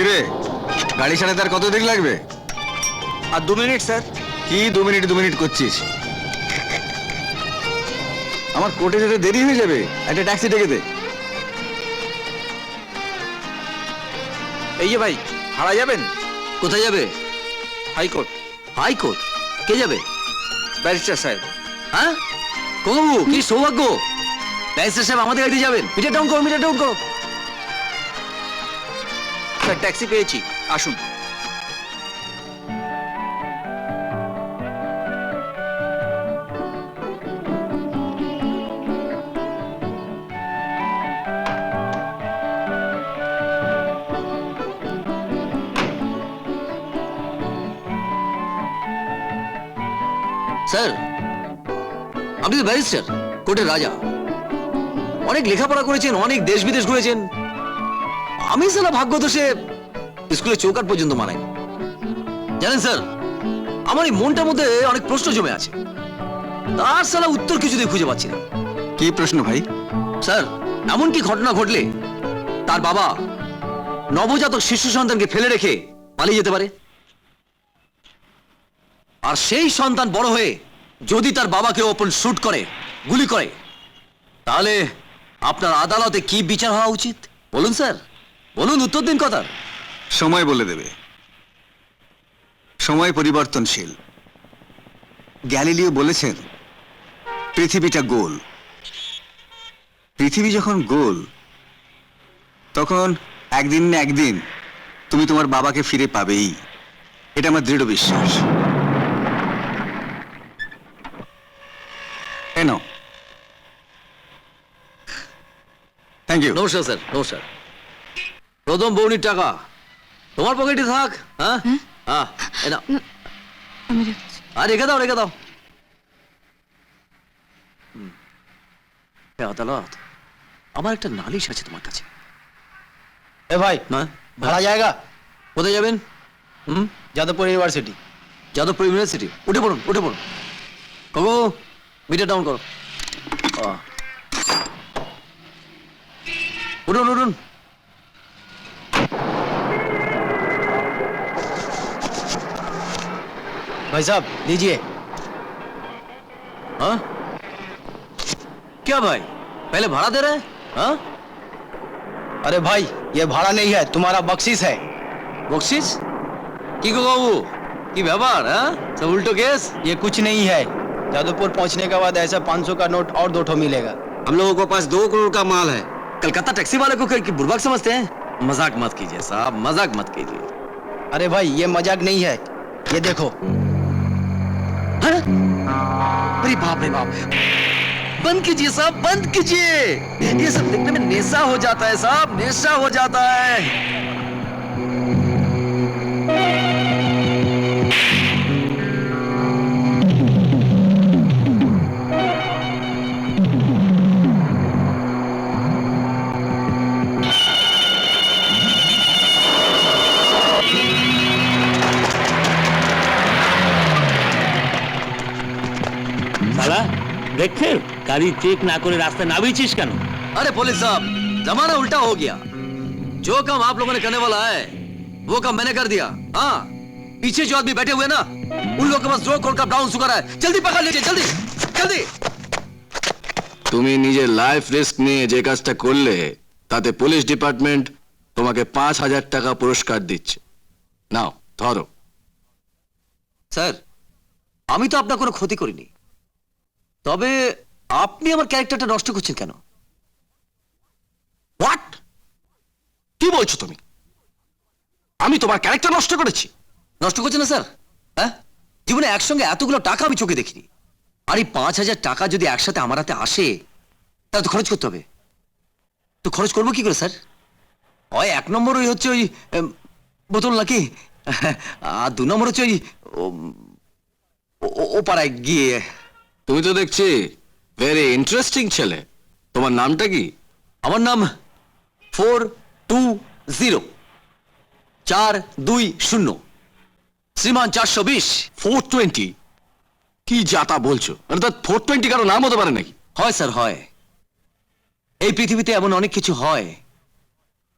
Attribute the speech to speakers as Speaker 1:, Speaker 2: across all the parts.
Speaker 1: কিরে গাড়ি সারাতে আর কতদিন লাগবে?
Speaker 2: আর 2 মিনিট স্যার।
Speaker 1: কি 2 মিনিট করছিস? আমার কোর্টে যেতে দেরি হয়ে যাবে, একটা ট্যাক্সি ডেকে দে।
Speaker 2: এই যে ভাই, ভাড়া যাবেন?
Speaker 3: কোথায় যাবে?
Speaker 2: হাইকোর্ট।
Speaker 3: হাইকোর্ট? কে যাবে?
Speaker 2: ব্যারিস্টার সাহেব।
Speaker 3: হ্যাঁ বাবু, কি সৌভাগ্য! ব্যারিস্টার সাহেব আমাদের গাড়িতে যাবেন। মিটার ডাউন করো, মিটার ডাউন করো।
Speaker 2: স্যার ট্যাক্সি পেয়েছি, আসুন।
Speaker 3: স্যার, আপনি তো ব্যারিস্টার, কোর্টের রাজা। অনেক লেখাপড়া করেছেন, অনেক দেশ বিদেশ ঘুরেছেন। আমি সালা ভাগ্য দোষে স্কুলে চৌকাঠ পর্যন্ত মানাই। জানেন স্যার, আমার এই মনটার মধ্যে অনেক প্রশ্ন জমে আছে, তার সালা উত্তর কিছুতেই খুঁজে পাচ্ছি না।
Speaker 1: কি প্রশ্ন ভাই?
Speaker 3: স্যার, এমন কি ঘটনা ঘটলে তার বাবা নবজাতক শিশু সন্তানকে ফেলে রেখে পালিয়ে যেতে পারে? আর সেই সন্তান বড় হয়ে যদি তার বাবাকে ওপেন শুট করে, গুলি করে, তাহলে আপনার আদালতে কি বিচার হওয়া উচিত? বলুন স্যার, বলুন, উত্তর দিন কথা।
Speaker 1: সময় বলে দেবে। সময় পরিবর্তনশীল। গ্যালিলিও বলেছেন পৃথিবীটা গোল। পৃথিবী যখন গোল, তখন একদিন না একদিন তুমি তোমার বাবাকে ফিরে পাবেই। এটা আমার দৃঢ় বিশ্বাস। এনো, থ্যাংক ইউ।
Speaker 3: নমস্কার স্যার, নমস্কার। প্রথম বৌনির টাকা তোমার পকেটে থাক। হ্যাঁ হ্যাঁ, এই নাও।
Speaker 4: আমি রাখছি।
Speaker 3: আর রেখে দাও, রেখে দাও। আদালত, আমার একটা নালিশ আছে তোমার কাছে।
Speaker 5: ए भाई
Speaker 3: না,
Speaker 5: भाड़ा जाएगा?
Speaker 3: কোথায় যাবেন?
Speaker 5: যাদবপুর ইউনিভার্সিটি।
Speaker 3: যাদবপুর ইউনিভার্সিটি? উঠে পড়ুন, উঠে পড়ুন। কবু, মিটার ডাউন করো। উঠুন, উঠুন।
Speaker 5: भाई साहब लीजिए।
Speaker 3: हाँ? क्या भाई, पहले भाड़ा दे रहे हैं? हाँ?
Speaker 5: अरे भाई ये भाड़ा नहीं है, तुम्हारा बख्शीश है।
Speaker 3: বকশিস? কি গো বাবু, কি ব্যাপার? হ্যাঁ, সব উল্টো কেস।
Speaker 5: ये कुछ नहीं है। जादवपुर पहुंचने के बाद ऐसा 500 का नोट और 2 ठो मिलेगा।
Speaker 3: हम लोगों के पास 2 करोड़ का माल है। कलकत्ता टैक्सी वाले को क्या बुर्बक समझते हैं? मजाक मत कीजिए साहब, मजाक मत कीजिए।
Speaker 5: अरे भाई ये मजाक नहीं है, ये देखो।
Speaker 3: हाँ? अरे बाप रे बाप, बंद कीजिए साहब, बंद कीजिए। ये सब देखने में नेशा हो जाता है साहब, नेशा हो जाता है।
Speaker 6: সালা দেখছে গাড়ি চেক না করে রাস্তায় নামিয়েছিস কেন?
Speaker 3: अरे पुलिस साहब, जमाना उल्टा हो गया। जो काम आप लोगों ने करने वाला है, वो काम मैंने कर दिया। हाँ, पीछे जो आदमी बैठे हुए ना, उन लोगों के पास 2 करोड़ का ब्राउन शुगर है। जल्दी पकड़ लीजिए, जल्दी जल्दी। তুমি নিজের লাইফ রিস্ক নিয়ে যে কাজটা করলে, তাতে পুলিশ ডিপার্টমেন্ট তোমাকে 5,000 টাকা পুরস্কার দিচ্ছে। নাও ধরো। স্যার, আমি তো আপনার কোনো ক্ষতি করিনি, তবে আপনি আমার ক্যারেক্টারটা নষ্ট করছেন কেন? হোয়াট? কি বলছো তুমি? আমি তোমার ক্যারেক্টার নষ্ট করেছি? নষ্ট করছে না স্যার। হ্যাঁ, জীবনে একসঙ্গে এতগুলো টাকা আমি চোখে দেখিনি। আর এই 5,000 টাকা যদি একসাথে আমার হাতে আসে, তাহলে তো খরচ করতে হবে। তো খরচ করবো কি করে স্যার? ওই 1 নম্বর ওই হচ্ছে ওই বোতল নাকি, আর 2 নম্বর হচ্ছে ওই ও পাড়ায় গিয়ে। তুমি তো দেখছি ভেরি ইন্টারেস্টিং ছেলে। তোমার নামটা কি? আমার নাম 420 420 শ্রীমান 420। 420? কি যাতা বলছো? অর্থাৎ 420 কারো নাম হতে পারে নাকি? হয় স্যার, হয়। এই পৃথিবীতে এমন অনেক কিছু হয়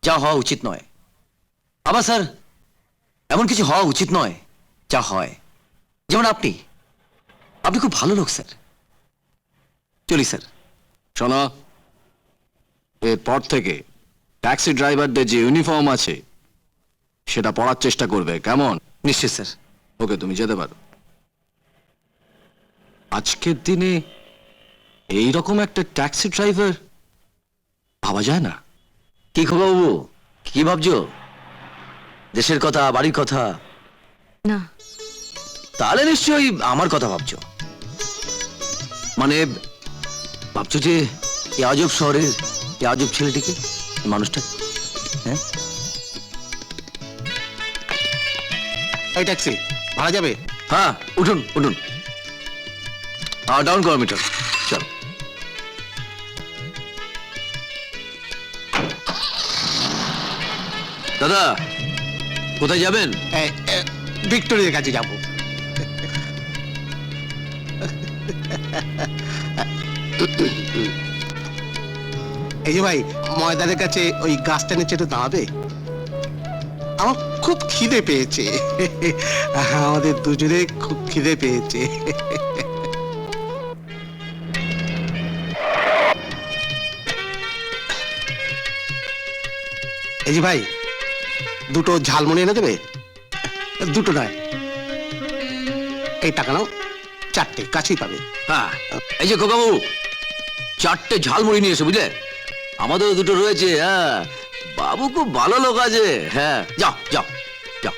Speaker 3: যা হওয়া উচিত নয়। আবার স্যার এমন কিছু হওয়া উচিত নয় যা হয়, যেমন আপনি আপনি খুব ভালো লোক স্যার। চলি স্যার।
Speaker 4: শোনো, এরপর থেকে ট্যাক্সি ড্রাইভারদের যে ইউনিফর্ম আছে সেটা পরার চেষ্টা করবে, কেমন?
Speaker 3: নিশ্চয় স্যার।
Speaker 4: ওকে, তুমি যেতে পারো। আজকের দিনে এই রকম একটা ট্যাক্সি ড্রাইভার ভাবা যায় না।
Speaker 3: কি খবর বাবু, কি ভাবছো? দেশের কথা, বাড়ির কথা?
Speaker 7: না,
Speaker 3: তাহলে নিশ্চয়ই আমার কথা ভাবছো। মানে ভাবছো যে এই আজব শহরের এই আজব ছেলেটিকে, এই মানুষটা। হ্যাঁ,
Speaker 2: এই ট্যাক্সি ভাড়া যাবে?
Speaker 3: হ্যাঁ, উঠুন উঠুন। ডাউন করো মিটার, চল। দাদা কোথায় যাবেন?
Speaker 2: ভিক্টোরিয়ার কাছে যাবো। এই যে ভাই, ময়দানের কাছে ওই গাছটা নিচে একটু দাঁড়াবে? আমার খুব খিদে পেয়েছে। আমাদের দুজনে খুব খিদে পেয়েছে। এই যে ভাই, দুটো ঝালমুড়ি এনে দেবে? দুটো নয়, এই টাকা নাও, চারটে কাছেই পাবে।
Speaker 3: হ্যাঁ, এই যে খোকাবু, চারটে ঝালমুড়ি নিয়ে এসো, বুঝলে? আমাদেরও দুটো রয়েছে। হ্যাঁ, বাবু খুব ভালো লোক আছে। হ্যাঁ, যাও যাও যাও।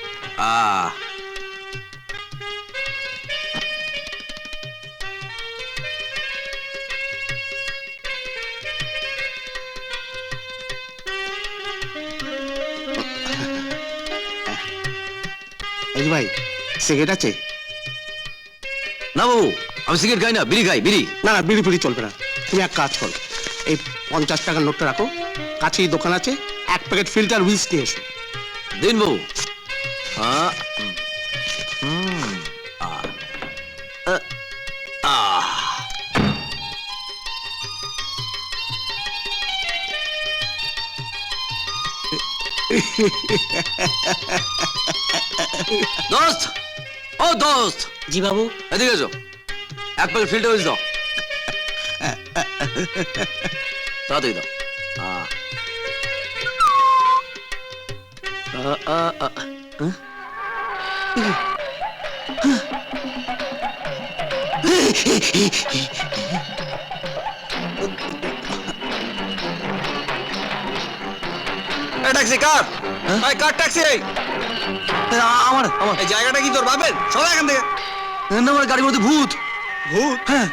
Speaker 2: এই যে ভাই, সিগারেট আছে?
Speaker 3: না বাবু, আমি সিগারেট খাই না, বিড়ি খাই, বিড়ি।
Speaker 2: না না, বিড়ি ফিড়ি চলবে না। তুমি এক কাজ করো, এই 50 টাকার নোটটা রাখো, কাছেই দোকান আছে, এক প্যাকেট ফিল্টার উইস নিয়ে এসো।
Speaker 3: দিন বাবু। হ্যাঁ, দোস্ত, ও দোস্ত,
Speaker 6: জি বাবু।
Speaker 3: এদিকে এসো, এক প্যাকেট ফিল্টার উইস দাও, তাড়াতাড়ি দাও।
Speaker 1: ট্যাক্সি কার? কার ট্যাক্সি?
Speaker 3: আমার আমার
Speaker 1: এই জায়গাটা কি তোর বাপের? সবাই এখান থেকে।
Speaker 3: না, আমার গাড়ির মধ্যে ভূত।
Speaker 1: ভূত?
Speaker 3: হ্যাঁ,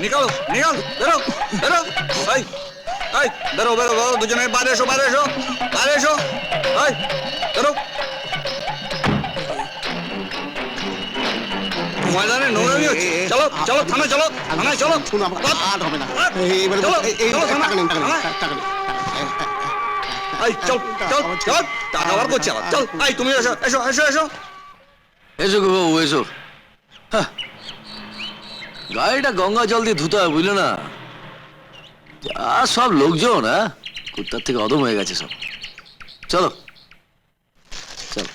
Speaker 1: নিকালো, নিকাল, বেরো, বেরো, এই, এই, বেরো, বেরো, বেরো, দুজনে বাইরে এসো, বাইরে এসো, বাইরে এসো, এই, বেরো। ময়দানে নোংরামি হচ্ছে। চলো, চলো, থানায় চলো, থানায় চলো।
Speaker 2: শুনো, আমার আর হবে না। এবারে
Speaker 1: চলো,
Speaker 2: এই
Speaker 1: চলো,
Speaker 2: টাকা নিন, টাকা নিন,
Speaker 1: থানায়।
Speaker 2: টাকা নিন।
Speaker 1: এই, চল, চল, চল, টাকা বার করছি আবার, চল, এই, তুমি এসো, এসো, এসো, এসো।
Speaker 3: এসো গো বাবু, এসো। হ্যাঁ, গাড়িটা গঙ্গা জল দিয়ে ধুতে হয়, বুঝলে না? যা সব লোকজন, হ্যাঁ, কুত্তার থেকে অদম হয়ে গেছে সব। চলো চলো।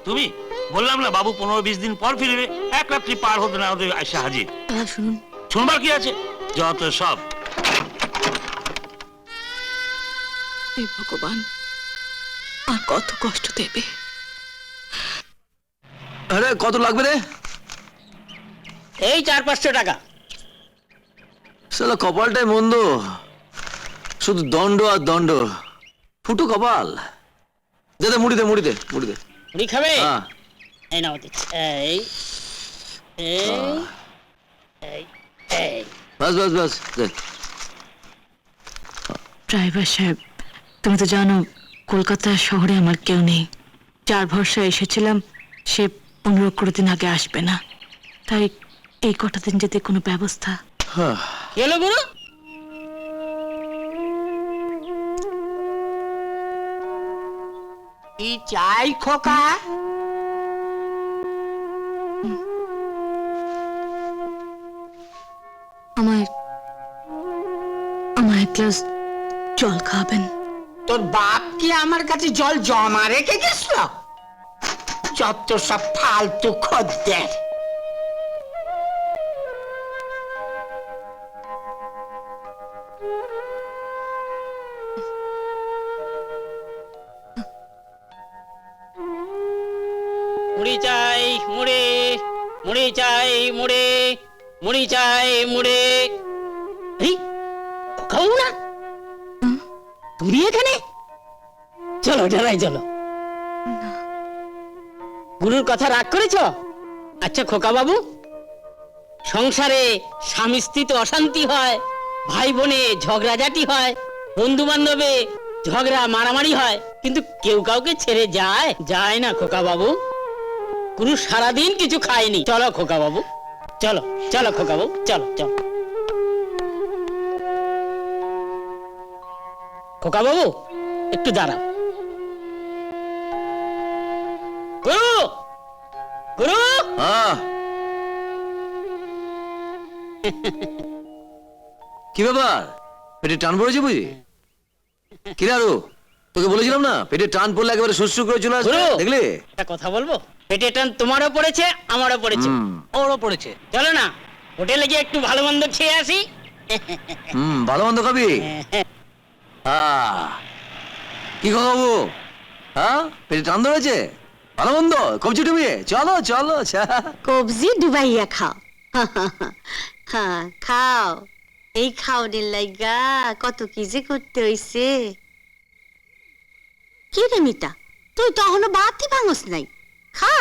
Speaker 6: তুমি বললাম না বাবু 15-20 দিন পর ফিরবে, এক রাত্রি পার হতে না হতে এসে হাজির।
Speaker 7: দাদা শুনুন।
Speaker 6: শুনবার কি আছে, যত সব।
Speaker 7: হে ভগবান, আর কত কষ্ট দেবে।
Speaker 3: আরে কত লাগবে রে?
Speaker 6: এই 400-500 টাকা।
Speaker 3: শালা কপালটাই মন্দ, শুধু দণ্ড আর দণ্ড, ফুটো কপাল। দে দে, মুড়ি দে, মুড়ি দে, মুড়ি দে।
Speaker 6: মুড়ি খাবে?
Speaker 3: হ্যাঁ,
Speaker 6: এই নাও দিচ্ছি এই এই এই এই
Speaker 3: बस बस बस दे।
Speaker 7: ড্রাইভার সাহেব, তুমি তো জানো কলকাতা শহরে আমার কেউ নেই। যার ভরসায় এসেছিলাম সে 15-20 দিন আগে আসবে না, তাই এই কটা দিন যদি কোনো ব্যবস্থা।
Speaker 6: কি হলো গুরু?
Speaker 8: কি চাই খোকা?
Speaker 7: আমায় আমায় এক গ্লাস জল খাবেন?
Speaker 8: তোর বাপ কি আমার কাছে জল জমা রেখে গেছিল? যত সব ফালতু খদ্দের।
Speaker 6: মুড়ি চাই মুড়ি, মুড়ি চাই মুড়ি, মুড়ি চাই মুড়ি। এই খাও না তুমি এখানে? চলো ডালাই চলো। গুরুর কথা রাগ করেছ? আচ্ছা খোকা বাবু, সংসারে স্বামী স্ত্রীতে অশান্তি হয়, ভাই বোনে ঝগড়াঝাটি হয়, বন্ধু বান্ধবে ঝগড়া মারামারি হয়, কিন্তু কেউ কাউকে ছেড়ে যায়? যায় না খোকা বাবু। গুরু সারাদিন কিছু খায়নি। চলো খোকা বাবু, চলো চলো খোকা বাবু, চলো চলো। খোকা বাবু একটু দাঁড়াও। গুরু গুরু
Speaker 3: हाँ কি ব্যাপার, পেটে টান পড়েছে বুঝি? কি রে আরু, তোকে বলেছিলাম না পেটে টান পড়লে একেবারে সুসু করে চলে আসবে,
Speaker 6: গুরু!
Speaker 3: দেখলি?
Speaker 6: একটা কথা বলবো? পেটে টান তোমারও পড়েছে, আমারও পড়েছে, ওরও পড়েছে। চলো না হোটেলে গিয়ে একটু ভালো মন্দ খেয়ে আসি।
Speaker 3: ভালো মন্দ খাবি? কি খাবো? হ্যাঁ, পেটে টান ধরেছে, ভালো মন্দ কবজি ডুবিয়ে চলো চলো।
Speaker 9: কবজি ডুবাইয়া খাও। হ্যাঁ খাও, এই খাওনের লাইগা কত কি যে করতে হইছে। কি রে মিতা, তুই তো এখনো বাতি ভাঙস নাই, খা।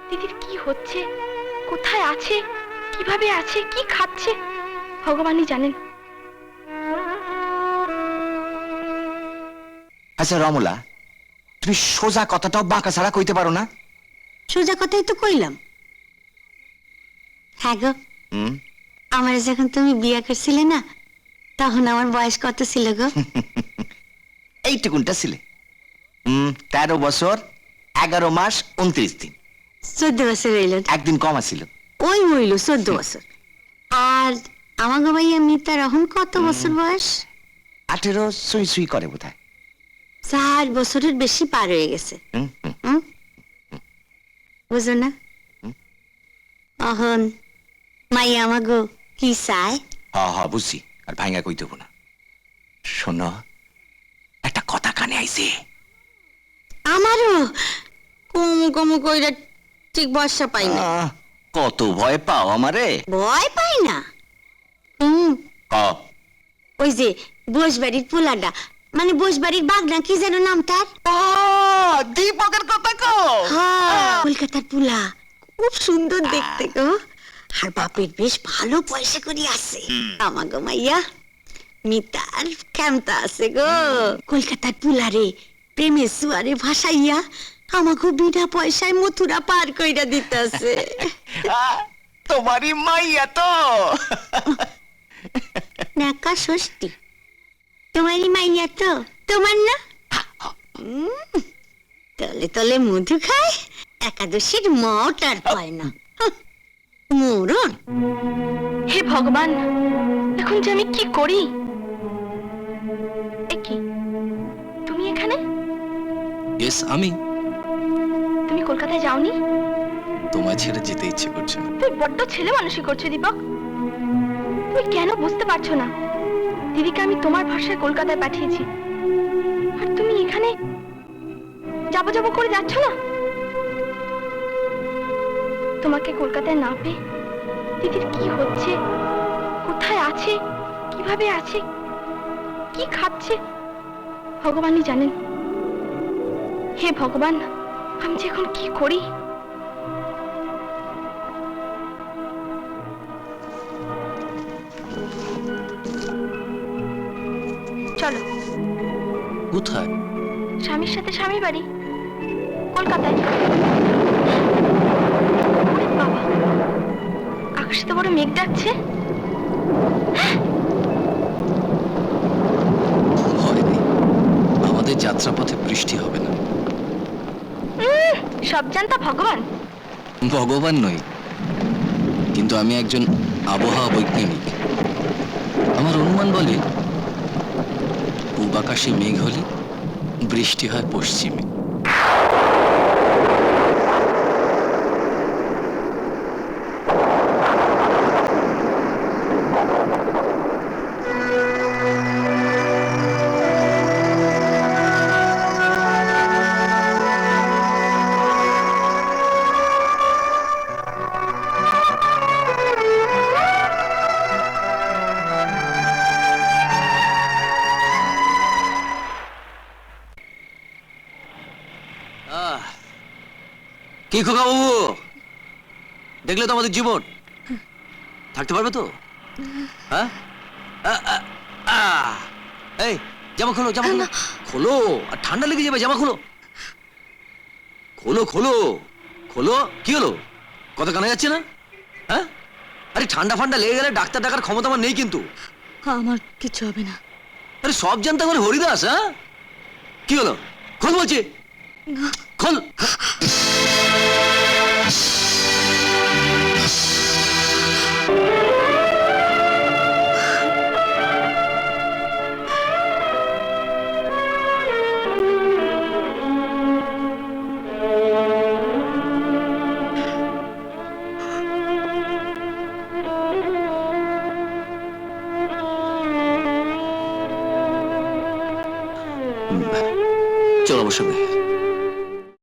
Speaker 10: দিদির কি হচ্ছে, কোথায় আছে, কিভাবে আছে, কি খাচ্ছে, ভগবানই জানেন।
Speaker 11: আচ্ছা রমলা, তুমি সোজা কথাটাও বাঁকা ছাড়া কইতে পারো না?
Speaker 9: সোজা কথাই তো কইলাম। হ্যাঁ গো, আমার যখন তুমি বিয়ে করছিলে না, তখন আমার বয়স কত ছিল গো?
Speaker 11: এইটুকুনটা ছিলে। 13 বছর 11 মাস 29 দিন।
Speaker 9: 14 বছর হইল।
Speaker 11: একদিন কম আছিল।
Speaker 9: ওই হইল 14 বছর। আর আমাকে ভাইয়া মিতার এখন কত বছর বয়স?
Speaker 11: 18 সুই সুই করে বোধহয়।
Speaker 9: 4 বছরের বেশি পার হয়ে গেছে। বুঝো না? অহন মাইয়া আমাগো কি চায়?
Speaker 11: হ বুঝছি, আর ভাঙা কই দেবো না। শোনো, একটা কথা কানে আইছে।
Speaker 9: আমারও কমু কমু কইরা ঠিক বর্ষা পাই না।
Speaker 11: কত ভয় পাও আমারে?
Speaker 9: ভয় পাই না। ওই যে বোসবাড়ির পোলাটা, মানে বোসবাড়ির বাগনা, কি যেন নাম তার?
Speaker 11: দীপকের কথা কও?
Speaker 9: হ্যাঁ, কলকাতার পোলা, খুব সুন্দর দেখতে গো। আর বাপের বেশ ভালো পয়সা করি আছে। আমাগো মাইয়া মিতার কেমতা আছে গো। কলকাতার পোলা রে প্রেমের সুয়ারে ভাসাইয়া আমাগো বিনা পয়সায় মথুরা পার কইরা দিতেছে।
Speaker 11: তোমারই মাইয়া তো।
Speaker 9: নাকা ষষ্ঠী তোমারই মাইয়া তো? তোমার না? তলে তলে মধু খায়, একাদশীর মঠ আর পায় না। মরণ!
Speaker 10: হে ভগবান, এখন যে আমি কি করি? কি তুমি এখানে?
Speaker 4: ইয়েস আমি।
Speaker 10: তুমি কলকাতায় যাওনি?
Speaker 4: তোমায় ছেড়ে যেতে ইচ্ছে করছে না।
Speaker 10: তুই বড্ড ছেলে মানুষই করছো দীপক। তুমি কেন বুঝতে পারছো না? দিদিকে আমি তোমার ভরসায় কলকাতায় পাঠিয়েছি, আর তুমি এখানে যাবো যাবো করে যাচ্ছ না। তোমাকে কলকাতায় না পেয়ে দিদির কি হচ্ছে, কোথায় আছে, কিভাবে আছে, কি খাচ্ছে, ভগবানই জানেন। হে ভগবান, আমি যে এখন কি করি। চলো।
Speaker 4: কোথায়?
Speaker 10: স্বামীর সাথে স্বামীর বাড়ি, কলকাতায়। ওরে বাবা, আকাশে তো বড় মেঘ ডাকছে।
Speaker 4: ভয় নেই, আমাদের যাত্রাপথে বৃষ্টি হবে না।
Speaker 10: সব জানতা ভগবান।
Speaker 4: ভগবান নই, কিন্তু আমি একজন আবহাওয়া বৈজ্ঞানিক। আমার অনুমান বলে পূব আকাশে মেঘ হলে বৃষ্টি হয় পশ্চিমে।
Speaker 3: কি খোকা বাবু, দেখলে তো আমাদের জীবন, থাকতে পারবে তো? হ্যাঁ, এই জামা খোলো, জামা খোলো, খোলো, আর ঠান্ডা লেগে যাবে, জামা খোলো, খোলো খোলো খোলো। কি হলো, কথা কানা যাচ্ছে না? হ্যাঁ, আরে ঠান্ডা ফান্ডা লেগে গেলে ডাক্তার ডাকার ক্ষমতা আমার নেই কিন্তু।
Speaker 7: আমার কিছু হবে না।
Speaker 3: আরে সব জানতে বলে হরিদাস। হ্যাঁ, কি হলো, খোল বলছি, খোল। চলো আমার সঙ্গে।